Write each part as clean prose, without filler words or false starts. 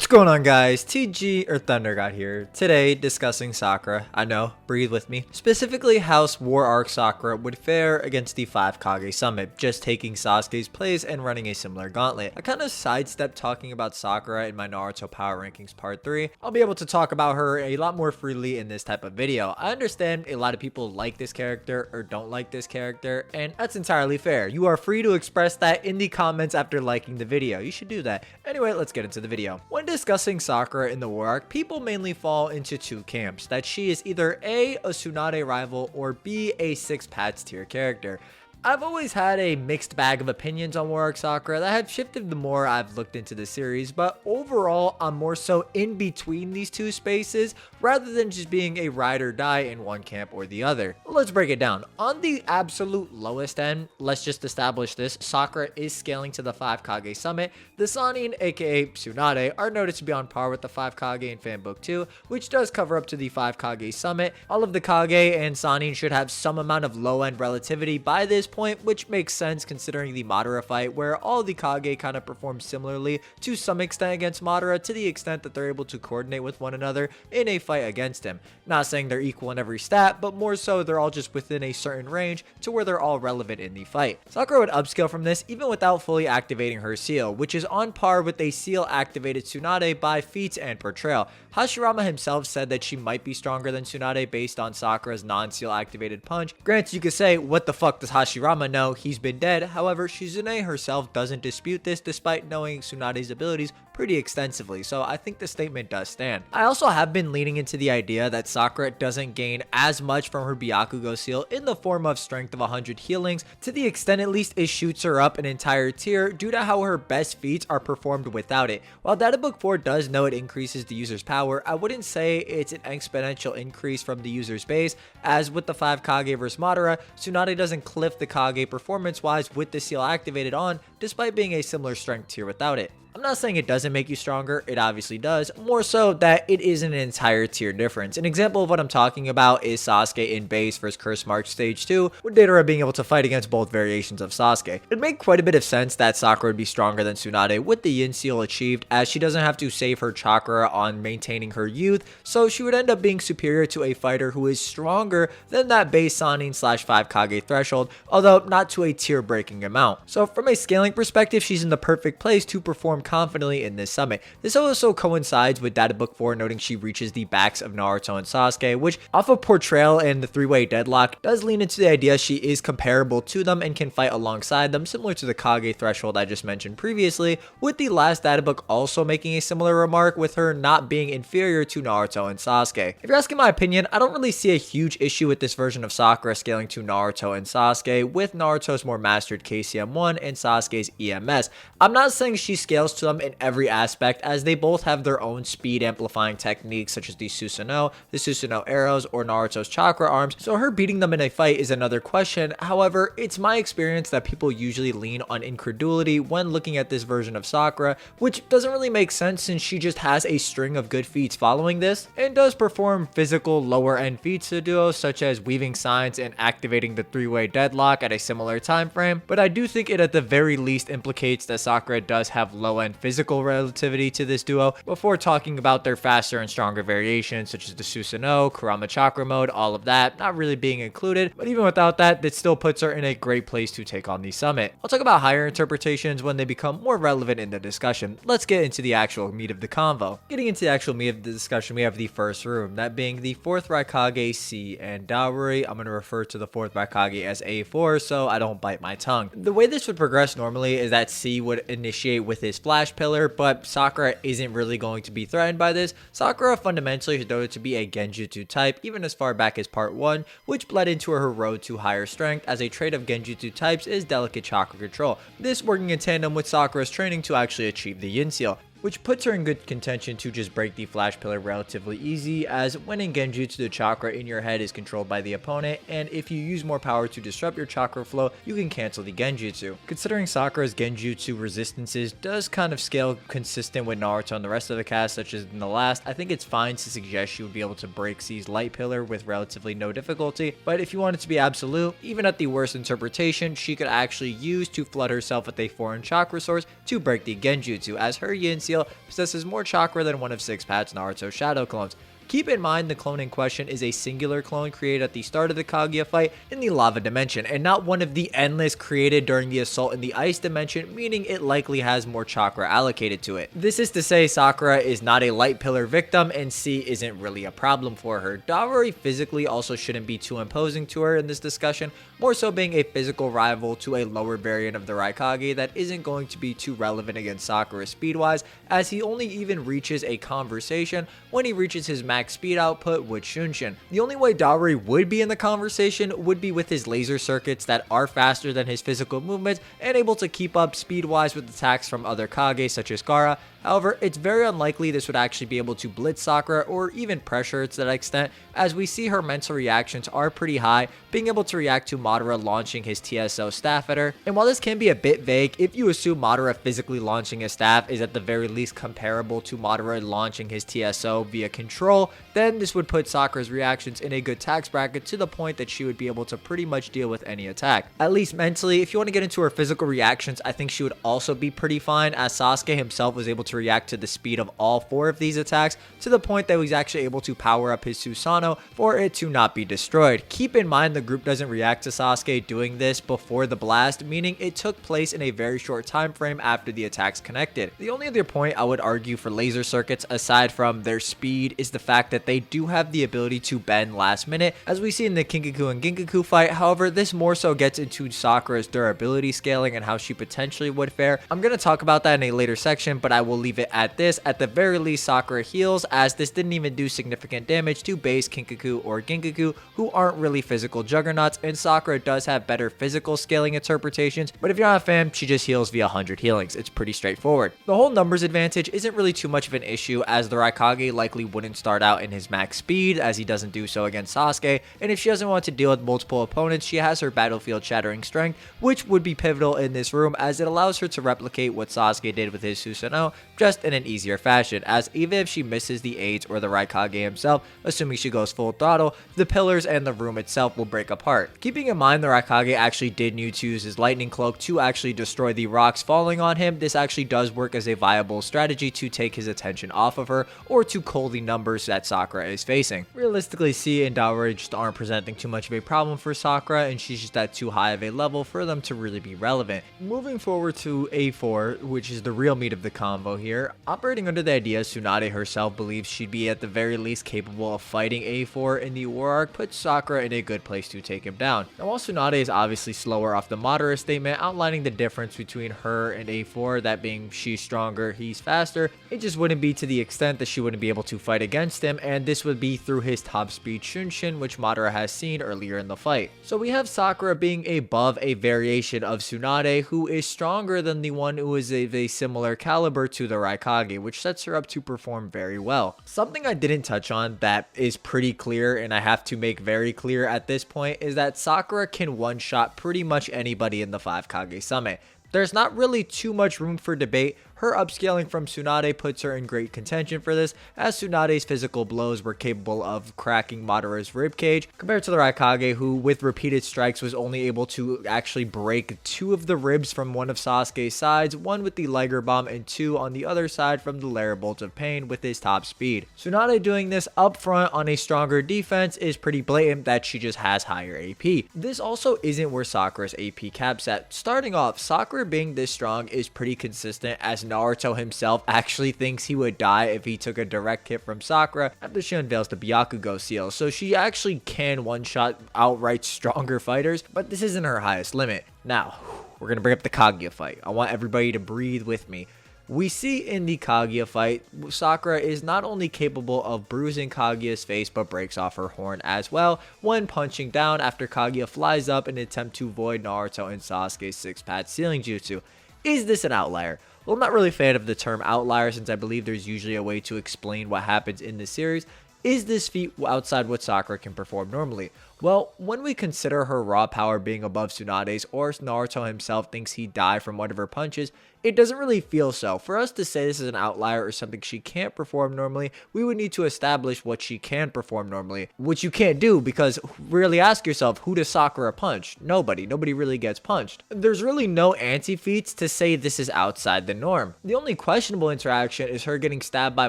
What's going on, guys? TG or ThunderGod here. Today discussing Sakura. I know, breathe with me. Specifically House War Arc Sakura would fare against the 5 Kage Summit, just taking Sasuke's place and running a similar gauntlet. I kind of sidestepped talking about Sakura in my Naruto Power Rankings Part 3. I'll be able to talk about her a lot more freely in this type of video. I understand a lot of people like this character or don't like this character, and that's entirely fair. You are free to express that in the comments after liking the video. You should do that. Anyway, let's get into the video. When discussing Sakura in the War Arc, people mainly fall into two camps, that she is either A Tsunade rival, or B, a 6 Pats tier character. I've always had a mixed bag of opinions on War Arc Sakura that have shifted the more I've looked into the series, but overall I'm more so in between these two spaces rather than just being a ride or die in one camp or the other. Let's break it down. On the absolute lowest end, let's just establish this, Sakura is scaling to the 5 Kage Summit. The Sannin, aka Tsunade, are noted to be on par with the 5 Kage in Fan Book 2, which does cover up to the 5 Kage Summit. All of the Kage and Sannin should have some amount of low end relativity by this point, which makes sense considering the Madara fight where all the Kage kind of perform similarly to some extent against Madara, to the extent that they're able to coordinate with one another in a fight against him. Not saying they're equal in every stat, but more so they're all just within a certain range to where they're all relevant in the fight. Sakura would upscale from this even without fully activating her seal, which is on par with a seal activated Tsunade by feats and portrayal. Hashirama himself said that she might be stronger than Tsunade based on Sakura's non-seal activated punch. Granted, you could say, what the fuck does Hashirama know? He's been dead. However, Shizune herself doesn't dispute this despite knowing Tsunade's abilities pretty extensively, so I think the statement does stand. I also have been leaning into the idea that Sakura doesn't gain as much from her Byakugo seal in the form of strength of 100 healings, to the extent at least it shoots her up an entire tier due to how her best feats are performed without it. While Data Book 4 does know it increases the user's power, I wouldn't say it's an exponential increase from the user's base, as with the 5 Kage vs Madara, Tsunade doesn't cliff the Kage performance wise with the seal activated on, despite being a similar strength tier without it. I'm not saying it doesn't make you stronger, it obviously does, more so that it is an entire tier difference. An example of what I'm talking about is Sasuke in base vs Curse March Stage 2, with Deidara being able to fight against both variations of Sasuke. It'd make quite a bit of sense that Sakura would be stronger than Tsunade with the Yin Seal achieved, as she doesn't have to save her chakra on maintaining her youth, so she would end up being superior to a fighter who is stronger than that base Sannin / 5 Kage threshold, although not to a tier breaking amount. So from a scaling perspective, she's in the perfect place to perform confidently in this summit. This also coincides with Data Book 4 noting she reaches the backs of Naruto and Sasuke, which off of portrayal and the 3-way deadlock does lean into the idea she is comparable to them and can fight alongside them, similar to the Kage threshold I just mentioned previously, with the last Data Book also making a similar remark with her not being inferior to Naruto and Sasuke. If you're asking my opinion, I don't really see a huge issue with this version of Sakura scaling to Naruto and Sasuke, with Naruto's more mastered KCM1 and Sasuke's EMS. I'm not saying she scales to them in every aspect, as they both have their own speed amplifying techniques such as the Susanoo arrows, or Naruto's chakra arms, so her beating them in a fight is another question. However, it's my experience that people usually lean on incredulity when looking at this version of Sakura, which doesn't really make sense since she just has a string of good feats following this, and does perform physical lower end feats to duos such as weaving signs and activating the 3-way deadlock at a similar time frame, but I do think it at the very least implicates that Sakura does have low end physical relativity to this duo before talking about their faster and stronger variations such as the Susanoo, Kurama Chakra mode, all of that not really being included, but even without that, it still puts her in a great place to take on the summit. I'll talk about higher interpretations when they become more relevant in the discussion. Let's get into the actual meat of the convo. Getting into the actual meat of the discussion, we have the first room, that being the 4th Raikage Cee and Darui. I'm going to refer to the 4th Raikage as A4 so I don't bite my tongue. The way this would progress normally is that Cee would initiate with his flash pillar, but Sakura isn't really going to be threatened by this. Sakura fundamentally is noted to be a Genjutsu type even as far back as part 1, which bled into her road to higher strength, as a trait of Genjutsu types is delicate chakra control, this working in tandem with Sakura's training to actually achieve the Yin Seal, which puts her in good contention to just break the flash pillar relatively easy, as when in Genjutsu the chakra in your head is controlled by the opponent, and if you use more power to disrupt your chakra flow, you can cancel the Genjutsu. Considering Sakura's Genjutsu resistances does kind of scale consistent with Naruto and the rest of the cast such as in the last, I think it's fine to suggest she would be able to break Cee's light pillar with relatively no difficulty, but if you want it to be absolute, even at the worst interpretation, she could actually use to flood herself with a foreign chakra source to break the Genjutsu, as her Yin Seal Seal possesses more chakra than one of 6 Pat's Naruto Shadow clones. Keep in mind the clone in question is a singular clone created at the start of the Kage fight in the lava dimension, and not one of the endless created during the assault in the ice dimension, meaning it likely has more chakra allocated to it. This is to say Sakura is not a light pillar victim, and C isn't really a problem for her. Darui physically also shouldn't be too imposing to her in this discussion, more so being a physical rival to a lower variant of the Raikage that isn't going to be too relevant against Sakura speed-wise, as he only even reaches a conversation when he reaches his max speed output with Shunshin. The only way Darui would be in the conversation would be with his laser circuits that are faster than his physical movements and able to keep up speed-wise with attacks from other Kage such as Gaara. However, it's very unlikely this would actually be able to blitz Sakura or even pressure her to that extent, as we see her mental reactions are pretty high, being able to react to Madara launching his TSO staff at her. And while this can be a bit vague, if you assume Madara physically launching his staff is at the very least comparable to Madara launching his TSO via control, then this would put Sakura's reactions in a good tax bracket to the point that she would be able to pretty much deal with any attack. At least mentally. If you want to get into her physical reactions, I think she would also be pretty fine, as Sasuke himself was able to react to the speed of all 4 of these attacks to the point that he's actually able to power up his Susanoo for it to not be destroyed. Keep in mind the group doesn't react to Sasuke doing this before the blast, meaning it took place in a very short time frame after the attacks connected. The only other point I would argue for laser circuits aside from their speed is the fact that they do have the ability to bend last minute, as we see in the Kinkaku and Ginkaku fight. However, this more so gets into Sakura's durability scaling and how she potentially would fare. I'm going to talk about that in a later section, but I will leave it at this. At the very least, Sakura heals, as this didn't even do significant damage to base Kinkaku or Ginkaku, who aren't really physical juggernauts, and Sakura does have better physical scaling interpretations, but if you're not a fan, she just heals via 100 healings. It's pretty straightforward. The whole numbers advantage isn't really too much of an issue, as the Raikage likely wouldn't start out in his max speed, as he doesn't do so against Sasuke, and if she doesn't want to deal with multiple opponents, she has her battlefield shattering strength, which would be pivotal in this room, as it allows her to replicate what Sasuke did with his Susanoo, just in an easier fashion, as even if she misses the aids or the Raikage himself, assuming she goes full throttle, the pillars and the room itself will break apart. Keeping in mind the Raikage actually did need to use his lightning cloak to actually destroy the rocks falling on him, this actually does work as a viable strategy to take his attention off of her, or to cull the numbers that Sakura is facing. Realistically, Cee and Darui just aren't presenting too much of a problem for Sakura, and she's just at too high of a level for them to really be relevant. Moving forward to A4, which is the real meat of the convo here, operating under the idea Tsunade herself believes she'd be at the very least capable of fighting A4 in the war arc, puts Sakura in a good place to take him down. Now, while Tsunade is obviously slower off the Madara statement, outlining the difference between her and A4, that being she's stronger, he's faster, it just wouldn't be to the extent that she wouldn't be able to fight against him, and this would be through his top speed Shunshin, which Madara has seen earlier in the fight. So we have Sakura being above a variation of Tsunade, who is stronger than the one who is of a similar caliber to the Raikage, which sets her up to perform very well. Something I didn't touch on that is pretty clear, and I have to make very clear at this point, is that Sakura can one-shot pretty much anybody in the 5 Kage Summit. There's not really too much room for debate. Her upscaling from Tsunade puts her in great contention for this, as Tsunade's physical blows were capable of cracking Madara's ribcage, compared to the Raikage, who with repeated strikes was only able to actually break 2 of the ribs from one of Sasuke's sides, 1 with the Liger Bomb and 2 on the other side from the Lair Bolt of Pain with his top speed. Tsunade doing this up front on a stronger defense is pretty blatant that she just has higher AP. This also isn't where Sakura's AP caps at. Starting off, Sakura being this strong is pretty consistent, as Naruto himself actually thinks he would die if he took a direct hit from Sakura after she unveils the Byakugo seal, so she actually can one-shot outright stronger fighters, but this isn't her highest limit. Now, we're going to bring up the Kaguya fight. I want everybody to breathe with me. We see in the Kaguya fight, Sakura is not only capable of bruising Kaguya's face, but breaks off her horn as well when punching down after Kaguya flies up in an attempt to void Naruto and Sasuke's 6-pad sealing jutsu. Is this an outlier? Well, I'm not really a fan of the term outlier, since I believe there's usually a way to explain what happens in this series. Is this feat outside what Sakura can perform normally? Well, when we consider her raw power being above Tsunade's, or Naruto himself thinks he'd die from one of her punches, It doesn't really feel so. For us to say this is an outlier or something she can't perform normally, we would need to establish what she can perform normally, which you can't do because really ask yourself, who does Sakura punch? Nobody. Nobody really gets punched. There's really no anti-feats to say this is outside the norm. The only questionable interaction is her getting stabbed by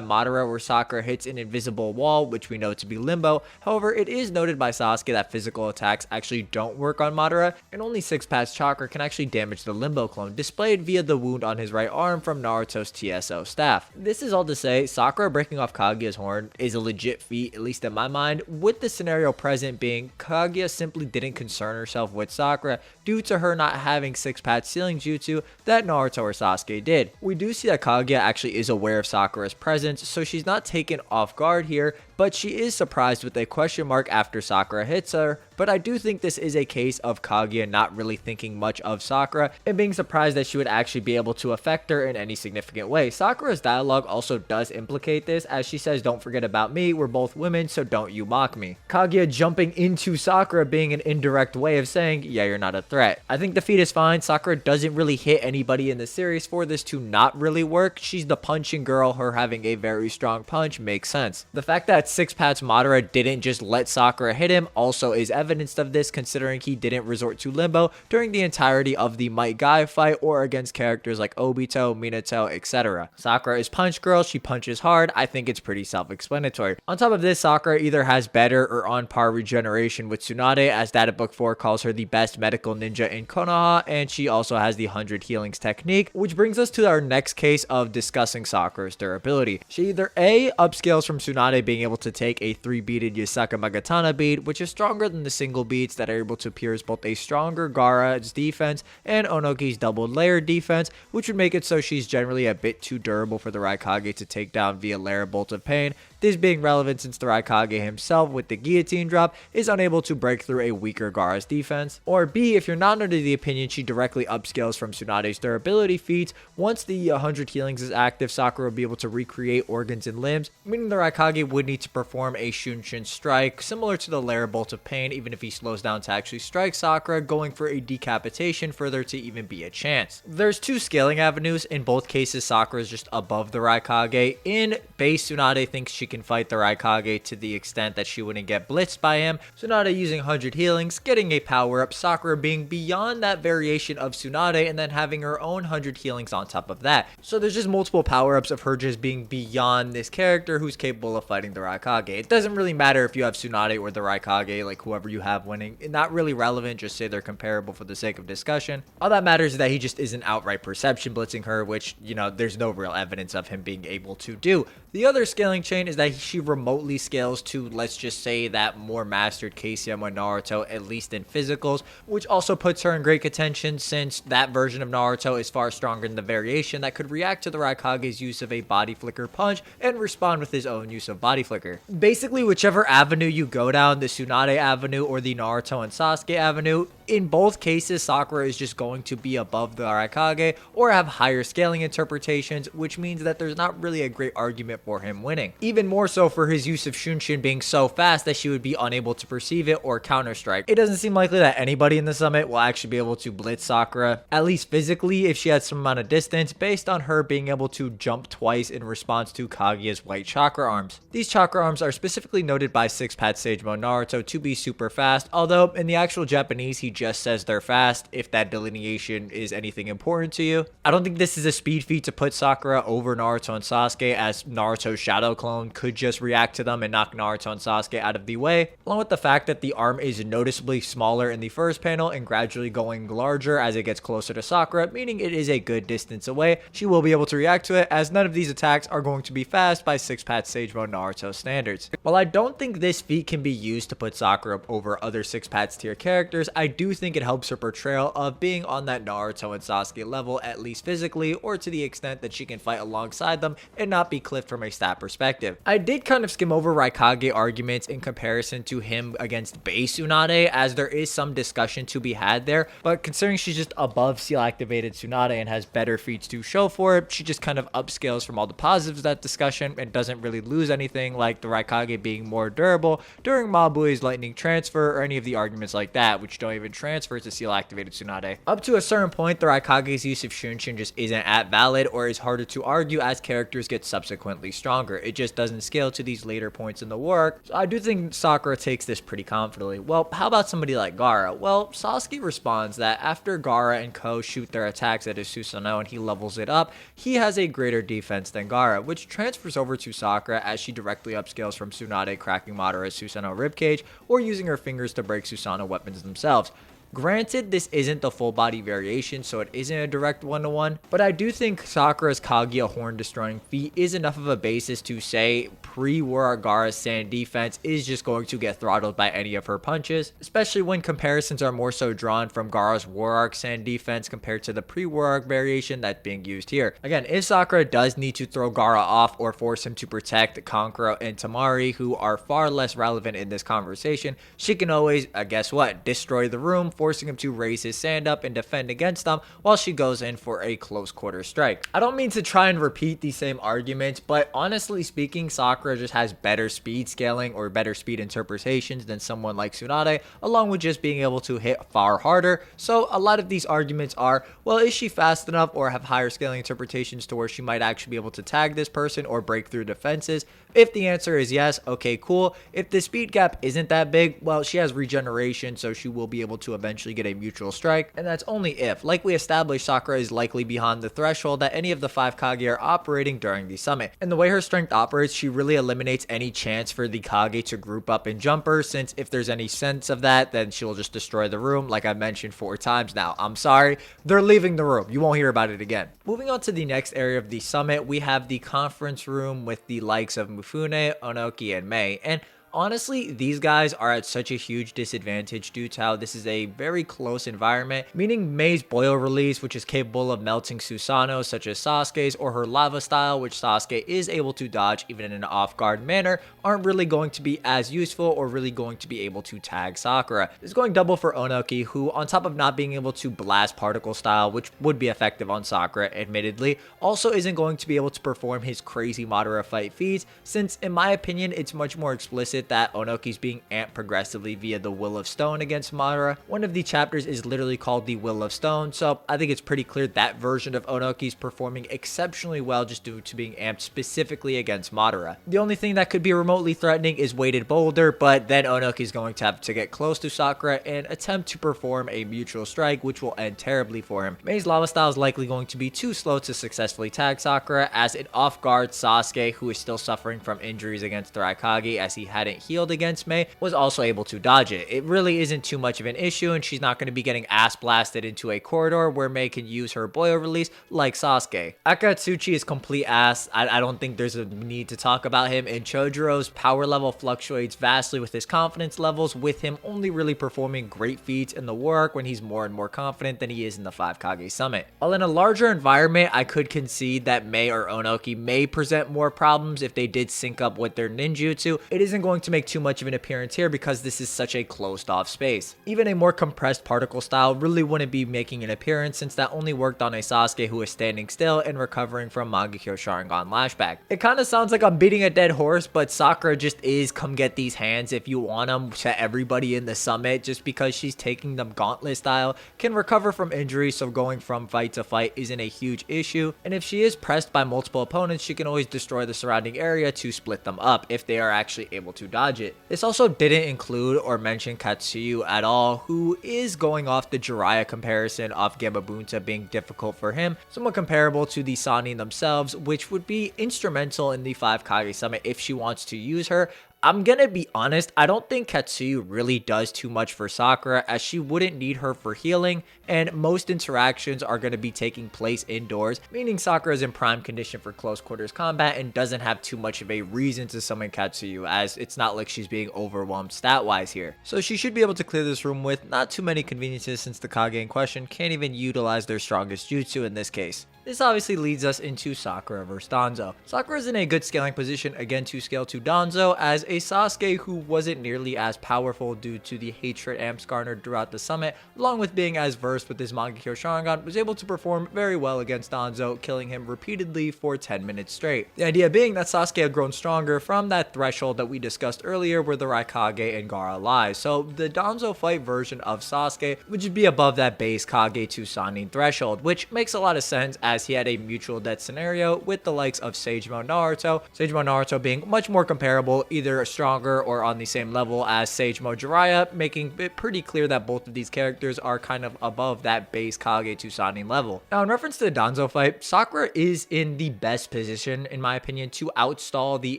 Madara where Sakura hits an invisible wall, which we know to be limbo. However, it is noted by Sasuke that physical attacks actually don't work on Madara, and only 6-pass chakra can actually damage the limbo clone, displayed via the wound on his right arm from Naruto's TSO staff. This is all to say, Sakura breaking off Kaguya's horn is a legit feat, at least in my mind, with the scenario present being Kaguya simply didn't concern herself with Sakura due to her not having 6-pass sealing jutsu that Naruto or Sasuke did. We do see that Kaguya actually is aware of Sakura's presence, so she's not taken off guard here, but she is surprised with a question mark after Sakura hits her. But I do think this is a case of Kaguya not really thinking much of Sakura and being surprised that she would actually be able to affect her in any significant way. Sakura's dialogue also does implicate this, as she says, "Don't forget about me, we're both women, so don't you mock me." Kaguya jumping into Sakura being an indirect way of saying, yeah, you're not a threat. I think the feat is fine. Sakura doesn't really hit anybody in the series for this to not really work. She's the punching girl, her having a very strong punch makes sense. The fact that 6-pass Madara didn't just let Sakura hit him also is evidence of this, considering he didn't resort to limbo during the entirety of the Might Guy fight or against characters like Obito, Minato, etc. Sakura is punch girl, she punches hard. I think it's pretty self-explanatory. On top of this, Sakura either has better or on par regeneration with Tsunade, as Data Book 4 calls her the best medical ninja in Konoha, and she also has the 100 healings technique, which brings us to our next case of discussing Sakura's durability. She either A, upscales from Tsunade being able to take a 3-beaded Yasaka Magatana bead, which is stronger than the single beads that are able to pierce both a stronger Gaara's defense and Onoki's double layered defense, which would make it so she's generally a bit too durable for the Raikage to take down via layer bolt of pain. This being relevant since the Raikage himself with the guillotine drop is unable to break through a weaker Gaara's defense. Or B, if you're not under the opinion she directly upscales from Tsunade's durability feats, once the 100 healings is active, Sakura will be able to recreate organs and limbs, meaning the Raikage would need to perform a Shunshin strike, similar to the layer bolt of pain, even if he slows down to actually strike Sakura, going for a decapitation for there to even be a chance. There's two scaling avenues. In both cases, Sakura is just above the Raikage. In base, Tsunade thinks she can fight the Raikage to the extent that she wouldn't get blitzed by him. Tsunade using 100 healings, getting a power up, Sakura being beyond that variation of Tsunade, and then having her own 100 healings on top of that. So there's just multiple power ups of her just being beyond this character who's capable of fighting the Raikage. It doesn't really matter if you have Tsunade or the Raikage, like whoever you have winning. Not really relevant, just say they're comparable for the sake of discussion. All that matters is that he just isn't outright perception blitzing her, which, you know, there's no real evidence of him being able to do. The other scaling chain is that she remotely scales to, let's just say, that more mastered Kaseyama Naruto, at least in physicals, which also puts her in great contention since that version of Naruto is far stronger than the variation that could react to the Raikage's use of a body flicker punch and respond with his own use of body flicker. Basically, whichever avenue you go down, the Tsunade avenue or the Naruto and Sasuke avenue, in both cases, Sakura is just going to be above the Raikage or have higher scaling interpretations, which means that there's not really a great argument for him winning. Even more so for his use of Shunshin being so fast that she would be unable to perceive it or counter-strike. It doesn't seem likely that anybody in the summit will actually be able to blitz Sakura, at least physically, if she has some amount of distance, based on her being able to jump twice in response to Kaguya's white chakra arms. These chakra arms are specifically noted by 6-pass Sage Mode Naruto to be super fast, although in the actual Japanese he just says they're fast, if that delineation is anything important to you. I don't think this is a speed feat to put Sakura over Naruto and Sasuke, as Naruto's shadow clone could just react to them and knock Naruto and Sasuke out of the way, along with the fact that the arm is noticeably smaller in the first panel and gradually going larger as it gets closer to Sakura, meaning it is a good distance away. She will be able to react to it, as none of these attacks are going to be fast by 6-pass Sage Mode Naruto standards. While I don't think this feat can be used to put Sakura over other 6-pass tier characters, I do think it helps her portrayal of being on that Naruto and Sasuke level, at least physically, or to the extent that she can fight alongside them and not be clipped from a stat perspective. I did kind of skim over Raikage arguments in comparison to him against base Tsunade, as there is some discussion to be had there, but considering she's just above seal activated Tsunade and has better feats to show for it, she just kind of upscales from all the positives of that discussion and doesn't really lose anything. like the Raikage being more durable during Mabui's lightning transfer or any of the arguments like that, which don't even transfer to seal activated Tsunade. Up to a certain point, the Raikage's use of Shunshin just isn't at valid or is harder to argue as characters get subsequently stronger. It just doesn't scale to these later points in the work, so I do think Sakura takes this pretty confidently. Well, how about somebody like Gaara? Well, Sasuke responds that after Gaara and Ko shoot their attacks at his Susanoo and he levels it up, he has a greater defense than Gaara, which transfers over to Sakura as she directly upscales from Tsunade cracking Madara's Susanoo ribcage or using her fingers to break Susanoo weapons themselves. Granted, this isn't the full body variation, so it isn't a direct one-to-one, but I do think Sakura's Kage horn destroying feat is enough of a basis to say pre-War Gaara's sand defense is just going to get throttled by any of her punches, especially when comparisons are more so drawn from Gaara's War Arc sand defense compared to the pre-War Arc variation that's being used here. Again, if Sakura does need to throw Gaara off or force him to protect Kankuro and Tamari, who are far less relevant in this conversation, she can always, guess what, destroy the room, forcing him to raise his sand up and defend against them while she goes in for a close quarter strike. I don't mean to try and repeat these same arguments, but honestly speaking, Sakura just has better speed scaling or better speed interpretations than someone like Tsunade, along with just being able to hit far harder. So a lot of these arguments are, well, is she fast enough or have higher scaling interpretations to where she might actually be able to tag this person or break through defenses? If the answer is yes, okay, cool. If the speed gap isn't that big, well, she has regeneration, so she will be able to eventually get a mutual strike, and that's only if. Like we established, Sakura is likely beyond the threshold that any of the 5 Kage are operating during the summit. And the way her strength operates, she really eliminates any chance for the Kage to group up and jump her, since if there's any sense of that, then she'll just destroy the room, like I've mentioned 4 times now. I'm sorry, they're leaving the room. You won't hear about it again. Moving on to the next area of the summit, we have the conference room with the likes of Mifune, Onoki, and Mei, and honestly, these guys are at such a huge disadvantage due to how this is a very close environment, meaning Mei's boil release, which is capable of melting Susanoo such as Sasuke's, or her lava style, which Sasuke is able to dodge even in an off-guard manner, aren't really going to be as useful or really going to be able to tag Sakura. This is going double for Onoki, who on top of not being able to blast particle style, which would be effective on Sakura admittedly, also isn't going to be able to perform his crazy Madara fight feats, since in my opinion it's much more explicit that Onoki's being amped progressively via the Will of Stone against Madara. One of the chapters is literally called the Will of Stone, so I think it's pretty clear that version of Onoki's performing exceptionally well just due to being amped specifically against Madara. The only thing that could be remotely threatening is weighted boulder, but then Onoki's going to have to get close to Sakura and attempt to perform a mutual strike, which will end terribly for him. Mei's lava style is likely going to be too slow to successfully tag Sakura, as an off-guard Sasuke, who is still suffering from injuries against the Raikage as he hadn't healed against Mei, was also able to dodge it. It really isn't too much of an issue, and she's not going to be getting ass blasted into a corridor where Mei can use her boil release like Sasuke. Akatsuchi is complete ass. I don't think there's a need to talk about him, and Chojiro's power level fluctuates vastly with his confidence levels, with him only really performing great feats in the work when he's more and more confident than he is in the 5 Kage summit. While in a larger environment, I could concede that Mei or Onoki may present more problems if they did sync up with their ninjutsu. It isn't going to make too much of an appearance here because this is such a closed off space. Even a more compressed particle style really wouldn't be making an appearance, since that only worked on a Sasuke who is standing still and recovering from Mangekyo Sharingan lashback. It kind of sounds like I'm beating a dead horse, but Sakura just is come get these hands if you want them to everybody in the summit, just because she's taking them gauntlet style, can recover from injuries, so going from fight to fight isn't a huge issue, and if she is pressed by multiple opponents, she can always destroy the surrounding area to split them up if they are actually able to dodge it. This also didn't include or mention Katsuyu at all, who is going off the Jiraiya comparison of Gemabunta being difficult for him, somewhat comparable to the Sannin themselves, which would be instrumental in the 5 Kage summit if she wants to use her. I'm gonna be honest, I don't think Katsuyu really does too much for Sakura, as she wouldn't need her for healing, and most interactions are gonna be taking place indoors, meaning Sakura is in prime condition for close quarters combat and doesn't have too much of a reason to summon Katsuyu, as it's not like she's being overwhelmed stat-wise here. So she should be able to clear this room with not too many conveniences, since the Kage in question can't even utilize their strongest jutsu in this case. This obviously leads us into Sakura vs Danzo. Sakura is in a good scaling position again to scale to Danzo, as a Sasuke who wasn't nearly as powerful due to the hatred amps garnered throughout the summit, along with being as versed with his Mangekyo Sharingan, was able to perform very well against Danzo, killing him repeatedly for 10 minutes straight. The idea being that Sasuke had grown stronger from that threshold that we discussed earlier where the Raikage and Gaara lies, so the Danzo fight version of Sasuke would just be above that base Kage to Sannin threshold, which makes a lot of sense as he had a mutual death scenario with the likes of Sagemo Naruto being much more comparable, either stronger or on the same level as Sagemo Jiraiya, making it pretty clear that both of these characters are kind of above that base Kage to Sannin level. Now, in reference to the Danzo fight, Sakura is in the best position, in my opinion, to outstall the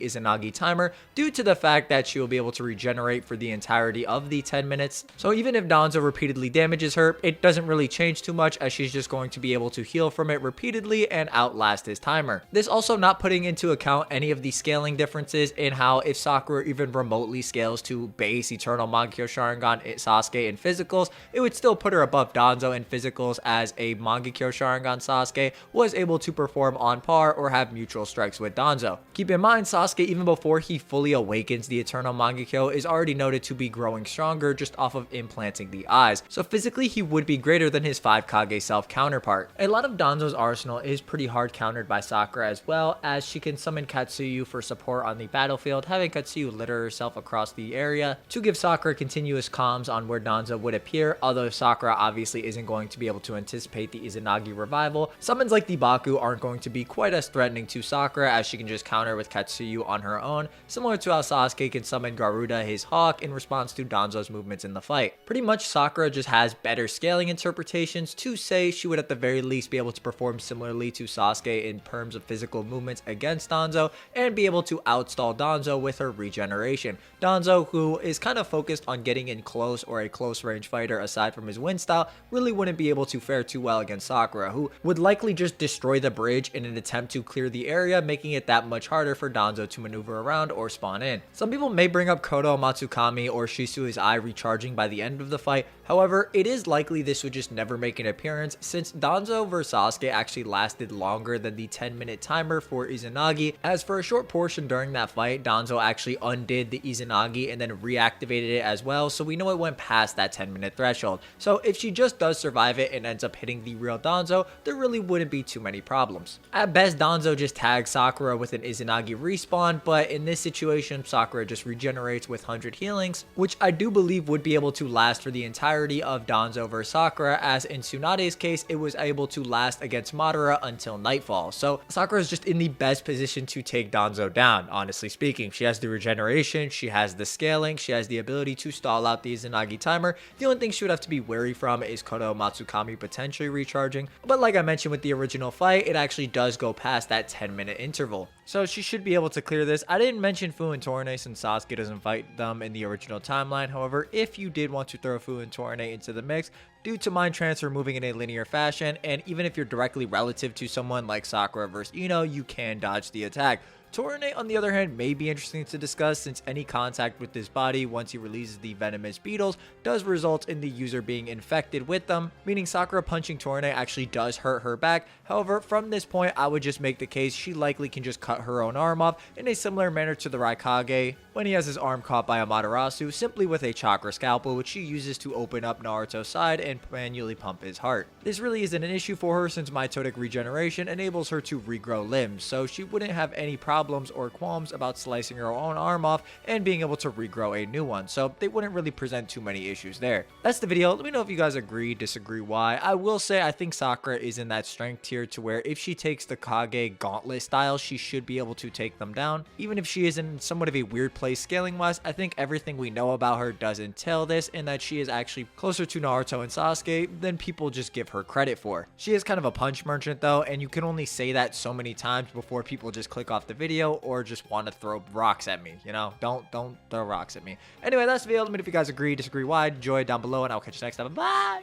Izanagi timer due to the fact that she will be able to regenerate for the entirety of the 10 minutes. So even if Danzo repeatedly damages her, it doesn't really change too much, as she's just going to be able to heal from it repeatedly and outlast his timer. This also not putting into account any of the scaling differences in how if Sakura even remotely scales to base Eternal Mangekyo Sharingan Sasuke in physicals, it would still put her above Danzo in physicals, as a Mangekyo Sharingan Sasuke was able to perform on par or have mutual strikes with Danzo. Keep in mind, Sasuke, even before he fully awakens the Eternal Mangekyo, is already noted to be growing stronger just off of implanting the eyes, so physically he would be greater than his 5 Kage self counterpart. A lot of Danzo's arsenal is pretty hard countered by Sakura, as well as she can summon Katsuyu for support on the battlefield, having Katsuyu litter herself across the area to give Sakura continuous comms on where Danzo would appear, although Sakura obviously isn't going to be able to anticipate the Izanagi revival. Summons like the Baku aren't going to be quite as threatening to Sakura, as she can just counter with Katsuyu on her own, similar to how Sasuke can summon Garuda, his hawk, in response to Danzo's movements in the fight. Pretty much Sakura just has better scaling interpretations to say she would at the very least be able to perform similarly to Sasuke in terms of physical movements against Danzo, and be able to outstall Danzo with her regeneration. Danzo, who is kind of focused on getting in close or a close range fighter aside from his wind style, really wouldn't be able to fare too well against Sakura, who would likely just destroy the bridge in an attempt to clear the area, making it that much harder for Danzo to maneuver around or spawn in. Some people may bring up Kodo Matsukami or Shisui's eye recharging by the end of the fight. However, it is likely this would just never make an appearance, since Danzo vs Sasuke actually lasted longer than the 10-minute timer for Izanagi, as for a short portion during that fight, Danzo actually undid the Izanagi and then reactivated it as well, so we know it went past that 10-minute threshold. So if she just does survive it and ends up hitting the real Danzo, there really wouldn't be too many problems. At best, Danzo just tags Sakura with an Izanagi respawn, but in this situation, Sakura just regenerates with 100 healings, which I do believe would be able to last for the entirety of Danzo vs Sakura, as in Tsunade's case, it was able to last against Madara until nightfall. So Sakura is just in the best position to take Danzo down, honestly speaking. She has the regeneration, she has the scaling, she has the ability to stall out the Izanagi timer. The only thing she would have to be wary from is Kodo Matsukami potentially recharging, but like I mentioned with the original fight, it actually does go past that 10-minute interval. So she should be able to clear this. I didn't mention Fu and Torne since Sasuke doesn't fight them in the original timeline. However, if you did want to throw Fu and Torne into the mix, due to mind transfer moving in a linear fashion, and even if you're directly relative to someone like Sakura vs Ino, you can dodge the attack. Torne, on the other hand, may be interesting to discuss, since any contact with his body once he releases the venomous beetles does result in the user being infected with them, meaning Sakura punching Torne actually does hurt her back. However, from this point, I would just make the case she likely can just cut her own arm off in a similar manner to the Raikage when he has his arm caught by Amaterasu, simply with a chakra scalpel, which she uses to open up Naruto's side and manually pump his heart. This really isn't an issue for her, since mitotic regeneration enables her to regrow limbs, so she wouldn't have any problems or qualms about slicing her own arm off and being able to regrow a new one, so they wouldn't really present too many issues there. That's the video. Let me know if you guys agree, disagree, why. I will say I think Sakura is in that strength tier to where if she takes the Kage gauntlet style, she should be able to take them down. Even if she is in somewhat of a weird place scaling wise, I think everything we know about her does entail this, and that she is actually closer to Naruto and Sasuke than people just give her credit for. She is kind of a punch merchant though, and you can only say that so many times before people just click off the video or just want to throw rocks at me. You know, don't throw rocks at me. Anyway, that's the video. Let me know if you guys agree, disagree, why. Enjoy down below, and I'll catch you next time. Bye.